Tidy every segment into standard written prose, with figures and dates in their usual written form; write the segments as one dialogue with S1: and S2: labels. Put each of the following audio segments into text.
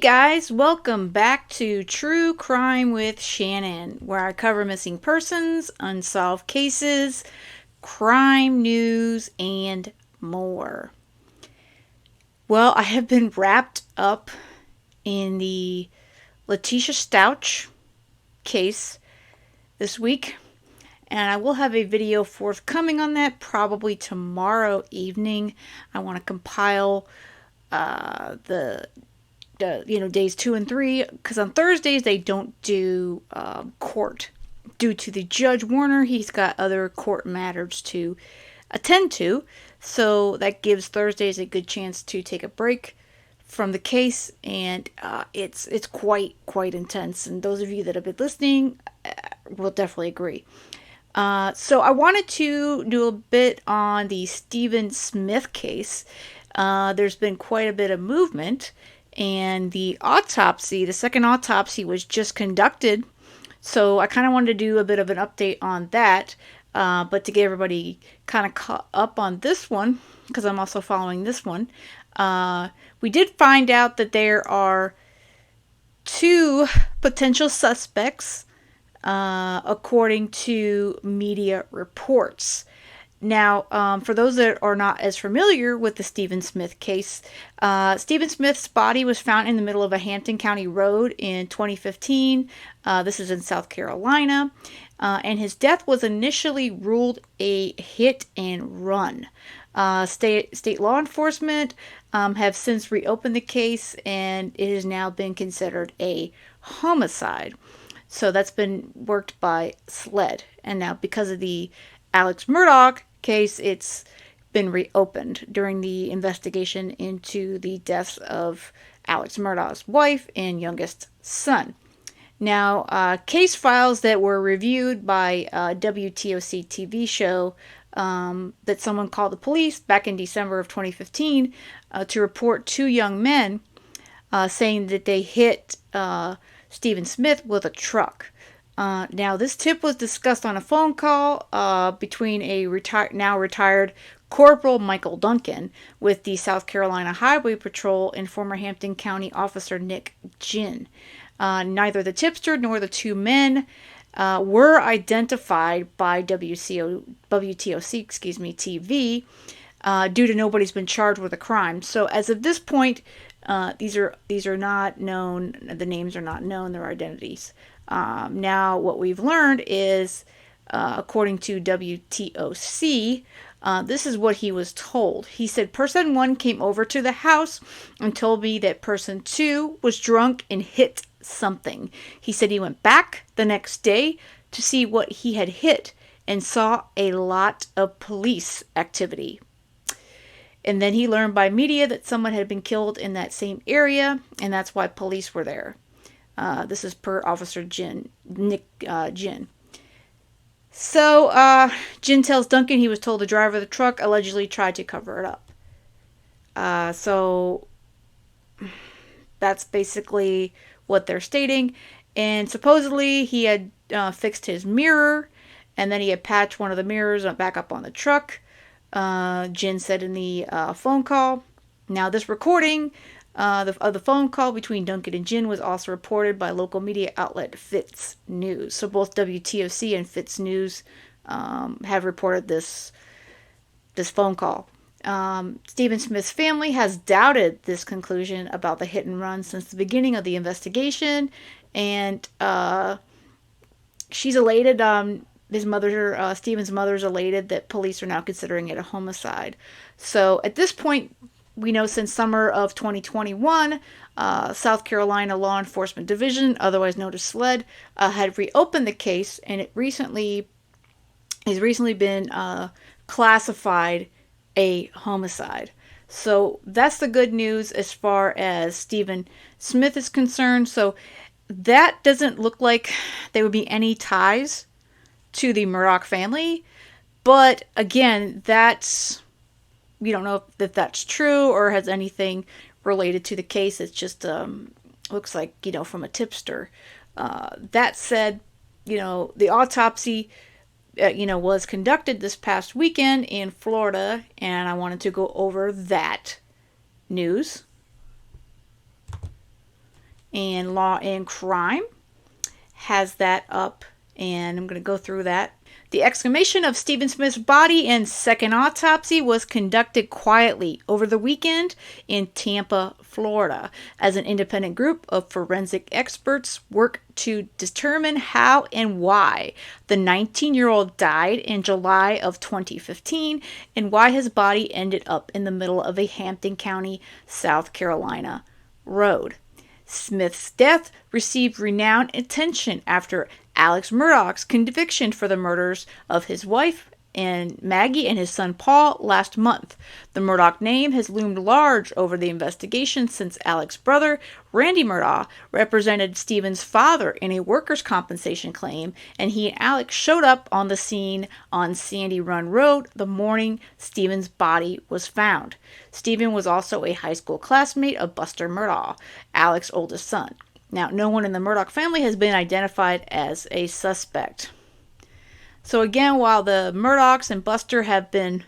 S1: Guys, welcome back to True Crime with Shannon, where I cover missing persons, unsolved cases, crime news, and more. Well, I have been wrapped up in the Letitia Stouch case this week, and I will have a video forthcoming on that probably tomorrow evening. I want to compile the days 2 and 3, because on Thursdays they don't do court due to the Judge Warner. He's got other court matters to attend to, so that gives Thursdays a good chance to take a break from the case, and it's quite intense. And those of you that have been listening will definitely agree. So I wanted to do a bit on the Stephen Smith case. There's been quite a bit of movement. And the second autopsy was just conducted. So I kind of wanted to do a bit of an update on that. But to get everybody kind of caught up on this one, because I'm also following this one, we did find out that there are 2 potential suspects, according to media reports. Now, for those that are not as familiar with the Stephen Smith case, Stephen Smith's body was found in the middle of a Hampton County road in 2015. This is in South Carolina. And his death was initially ruled a hit and run. State law enforcement have since reopened the case, and it has now been considered a homicide. So that's been worked by SLED. And now, because of the Alex Murdaugh case, it's been reopened during the investigation into the deaths of Alex Murdaugh's wife and youngest son. Now, case files that were reviewed by a WTOC TV show that someone called the police back in December of 2015 to report 2 young men saying that they hit Stephen Smith with a truck. Now, this tip was discussed on a phone call between a now retired Corporal Michael Duncan with the South Carolina Highway Patrol and former Hampton County Officer Nick Ginn. Neither the tipster nor the 2 men were identified by WTOC TV due to nobody's been charged with a crime. So as of this point, these are not known. The names are not known. Their identities. Now, what we've learned is, according to WTOC, this is what he was told. He said, person 1 came over to the house and told me that person 2 was drunk and hit something. He said he went back the next day to see what he had hit and saw a lot of police activity. And then he learned by media that someone had been killed in that same area, and that's why police were there. This is per Officer Nick Ginn. So, Ginn tells Duncan he was told the driver of the truck allegedly tried to cover it up. So, that's basically what they're stating. And supposedly, he had fixed his mirror, and then he had patched one of the mirrors back up on the truck. Ginn said in the phone call. Now, this recording of the phone call between Duncan and Ginn was also reported by local media outlet Fitz News. So both WTOC and Fitz News have reported this phone call. Stephen Smith's family has doubted this conclusion about the hit and run since the beginning of the investigation, and she's elated. Stephen's mother's elated that police are now considering it a homicide. So at this point, we know since summer of 2021, South Carolina Law Enforcement Division, otherwise known as SLED, had reopened the case, and it has recently been classified a homicide. So that's the good news as far as Stephen Smith is concerned. So that doesn't look like there would be any ties to the Murdaugh family. But again, we don't know if that's true or has anything related to the case. It's just looks like, from a tipster. That said, the autopsy, was conducted this past weekend in Florida, and I wanted to go over that news. And Law and Crime has that up, and I'm going to go through that. The exhumation of Stephen Smith's body and second autopsy was conducted quietly over the weekend in Tampa, Florida, as an independent group of forensic experts worked to determine how and why the 19-year-old died in July of 2015 and why his body ended up in the middle of a Hampton County, South Carolina road. Smith's death received renowned attention after Alex Murdaugh's conviction for the murders of his wife and Maggie and his son Paul last month. The Murdaugh name has loomed large over the investigation since Alex's brother, Randy Murdaugh, represented Stephen's father in a workers' compensation claim, and he and Alex showed up on the scene on Sandy Run Road the morning Stephen's body was found. Stephen was also a high school classmate of Buster Murdaugh, Alex's oldest son. Now, no one in the Murdaugh family has been identified as a suspect. So again, while the Murdaughs and Buster have been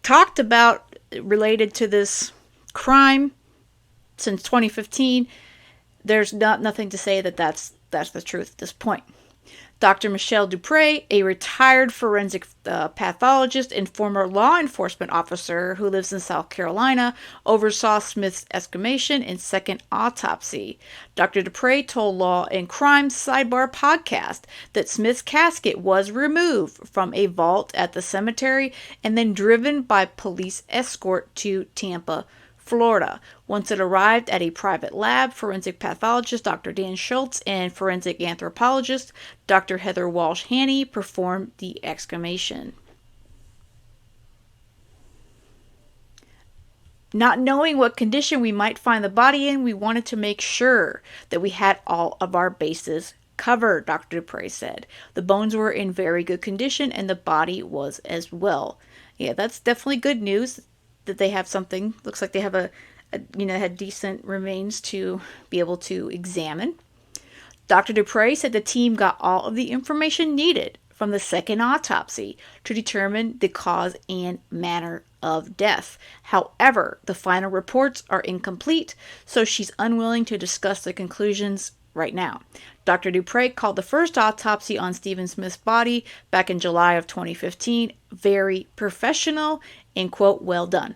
S1: talked about related to this crime since 2015, there's nothing to say that that's the truth at this point. Dr. Michelle Dupre, a retired forensic pathologist and former law enforcement officer who lives in South Carolina, oversaw Smith's exhumation and second autopsy. Dr. Dupre told Law and Crime Sidebar podcast that Smith's casket was removed from a vault at the cemetery and then driven by police escort to Tampa, Florida. Once it arrived at a private lab, forensic pathologist Dr. Dan Schultz and forensic anthropologist Dr. Heather Walsh-Haney performed the exhumation. Not knowing what condition we might find the body in, we wanted to make sure that we had all of our bases covered, Dr. Dupre said. The bones were in very good condition and the body was as well. Yeah, that's definitely good news that they have something. Looks like they have had decent remains to be able to examine. Dr. Dupre said the team got all of the information needed from the second autopsy to determine the cause and manner of death. However, the final reports are incomplete, so she's unwilling to discuss the conclusions right now. Dr. Dupre called the first autopsy on Stephen Smith's body back in July of 2015 very professional and, quote, well done.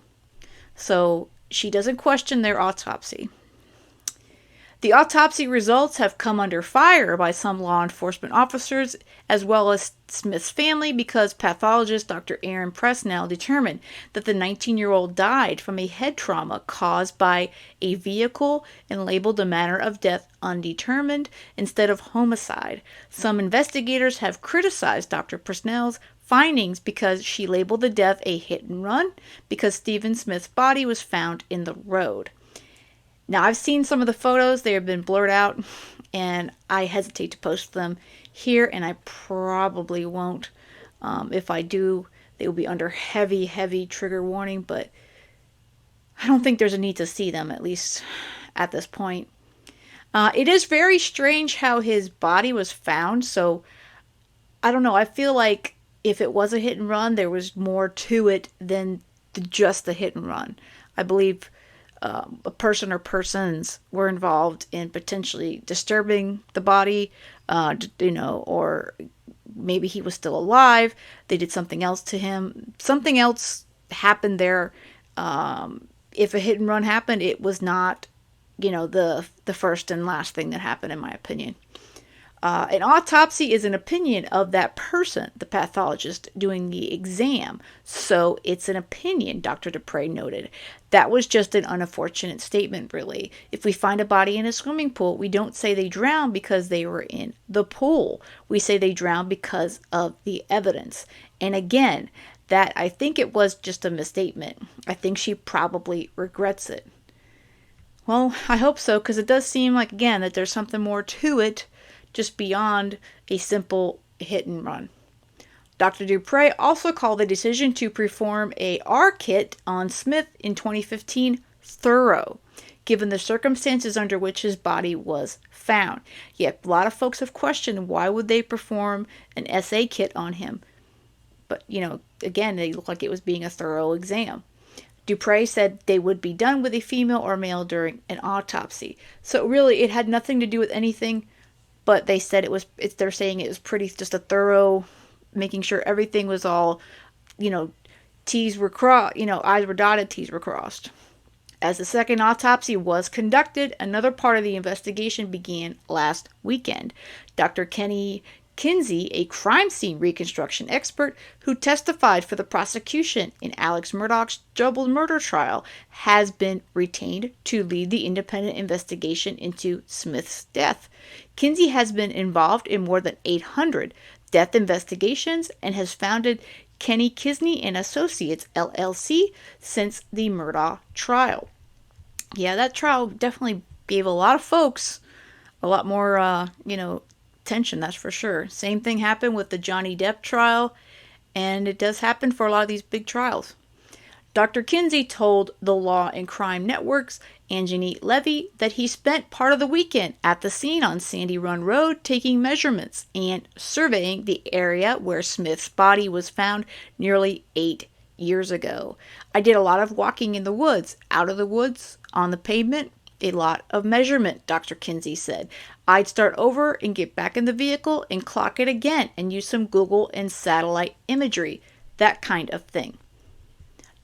S1: So she doesn't question their autopsy. The autopsy results have come under fire by some law enforcement officers as well as Smith's family because pathologist Dr. Aaron Presnell determined that the 19-year-old died from a head trauma caused by a vehicle and labeled the manner of death undetermined instead of homicide. Some investigators have criticized Dr. Presnell's findings because she labeled the death a hit and run because Stephen Smith's body was found in the road. Now, I've seen some of the photos. They have been blurred out, and I hesitate to post them here, and I probably won't. If I do, they will be under heavy trigger warning, but I don't think there's a need to see them, at least at this point. It is very strange how his body was found, so I don't know. I feel like if it was a hit and run, there was more to it than just the hit and run. I believe a person or persons were involved in potentially disturbing the body, or maybe he was still alive. They did something else to him. Something else happened there. If a hit and run happened, it was not, the first and last thing that happened, in my opinion. An autopsy is an opinion of that person, the pathologist doing the exam. So it's an opinion, Dr. Dupre noted. That was just an unfortunate statement, really. If we find a body in a swimming pool, we don't say they drowned because they were in the pool. We say they drowned because of the evidence. And again, that I think it was just a misstatement. I think she probably regrets it. Well, I hope so, because it does seem like, again, that there's something more to it just beyond a simple hit and run. Dr. Dupre also called the decision to perform a R-kit on Smith in 2015 thorough, given the circumstances under which his body was found. Yet a lot of folks have questioned why would they perform an SA kit on him. But, again, they look like it was being a thorough exam. Dupre said they would be done with a female or male during an autopsy. So really, it had nothing to do with anything, but they said they're saying it was pretty, just a thorough, making sure everything was all, you know, T's were crossed, I's were dotted, T's were crossed. As the second autopsy was conducted, another part of the investigation began last weekend. Dr. Kenny Kinsey, a crime scene reconstruction expert who testified for the prosecution in Alex Murdaugh's double murder trial, has been retained to lead the independent investigation into Smith's death. Kinsey has been involved in more than 800 death investigations and has founded Kenny Kinsey and Associates LLC since the Murdaugh trial. Yeah, that trial definitely gave a lot of folks a lot more, tension, that's for sure. Same thing happened with the Johnny Depp trial, and it does happen for a lot of these big trials. Dr. Kinsey told the Law and Crime Network's Anjani Levy that he spent part of the weekend at the scene on Sandy Run Road taking measurements and surveying the area where Smith's body was found nearly 8 years ago. I did a lot of walking in the woods, out of the woods, on the pavement, a lot of measurement, Dr. Kinsey said. I'd start over and get back in the vehicle and clock it again and use some Google and satellite imagery, that kind of thing.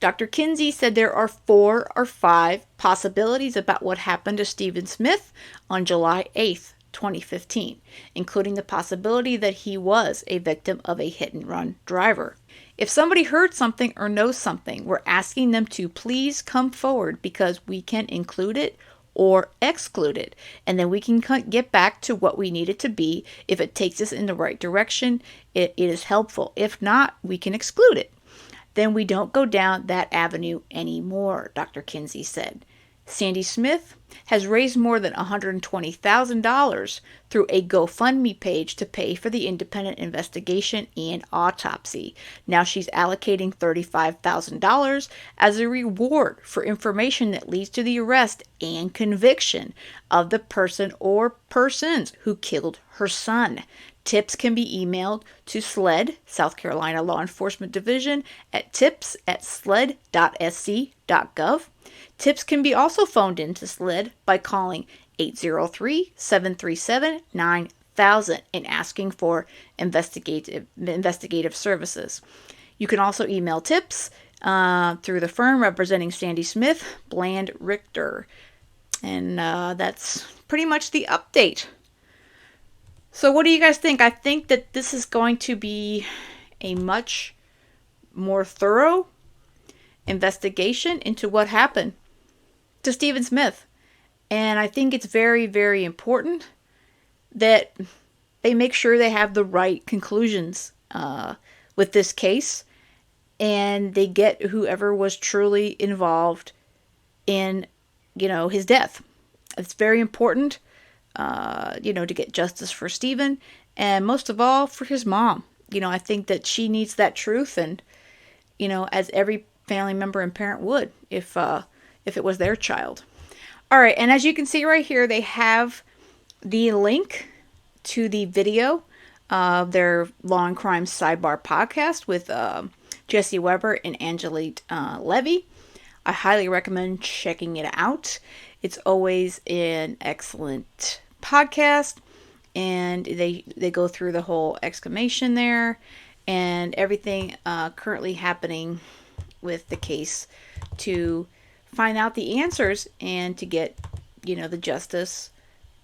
S1: Dr. Kinsey said there are 4 or 5 possibilities about what happened to Stephen Smith on July 8th, 2015, including the possibility that he was a victim of a hit-and-run driver. If somebody heard something or knows something, we're asking them to please come forward because we can include it or exclude it, and then we can get back to what we need it to be. If it takes us in the right direction, it is helpful. If not, we can exclude it. Then we don't go down that avenue anymore, Dr. Kinsey said. Sandy Smith has raised more than $120,000 through a GoFundMe page to pay for the independent investigation and autopsy. Now she's allocating $35,000 as a reward for information that leads to the arrest and conviction of the person or persons who killed her son. Tips can be emailed to SLED, South Carolina Law Enforcement Division, at tips@sled.sc.gov. Tips can be also phoned in to SLED by calling 803-737-9000 and asking for investigative services. You can also email tips through the firm representing Sandy Smith, Bland Richter. And that's pretty much the update. So what do you guys think? I think that this is going to be a much more thorough investigation into what happened to Stephen Smith. And I think it's very, very important that they make sure they have the right conclusions with this case, and they get whoever was truly involved in, his death. It's very important, to get justice for Stephen, and most of all for his mom. I think that she needs that truth, and, as every family member and parent would if it was their child. All right, and as you can see right here, they have the link to the video of their Law and Crime Sidebar podcast with Jesse Weber and Anjali Levy. I highly recommend checking it out. It's always an excellent podcast, and they go through the whole exclamation there and everything currently happening with the case to find out the answers and to get, the justice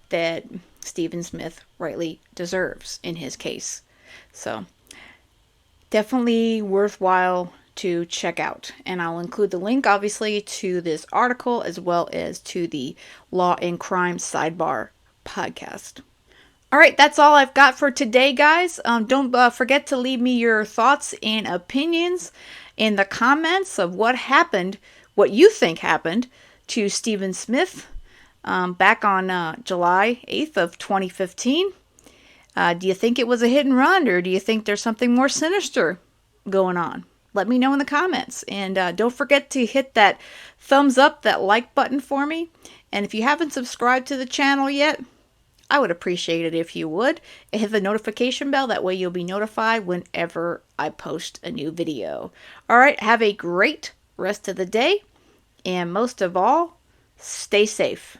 S1: that Stephen Smith rightly deserves in his case. So definitely worthwhile to check out. And I'll include the link, obviously, to this article as well as to the Law and Crime Sidebar podcast. All right, that's all I've got for today, guys. Don't forget to leave me your thoughts and opinions in the comments of what you think happened to Stephen Smith back on July 8th of 2015. Do you think it was a hit and run, or do you think there's something more sinister going on? Let me know in the comments. And don't forget to hit that thumbs up, that like button for me. And if you haven't subscribed to the channel yet, I would appreciate it if you would. And hit the notification bell. That way you'll be notified whenever I post a new video. All right, have a great rest of the day. And most of all, stay safe.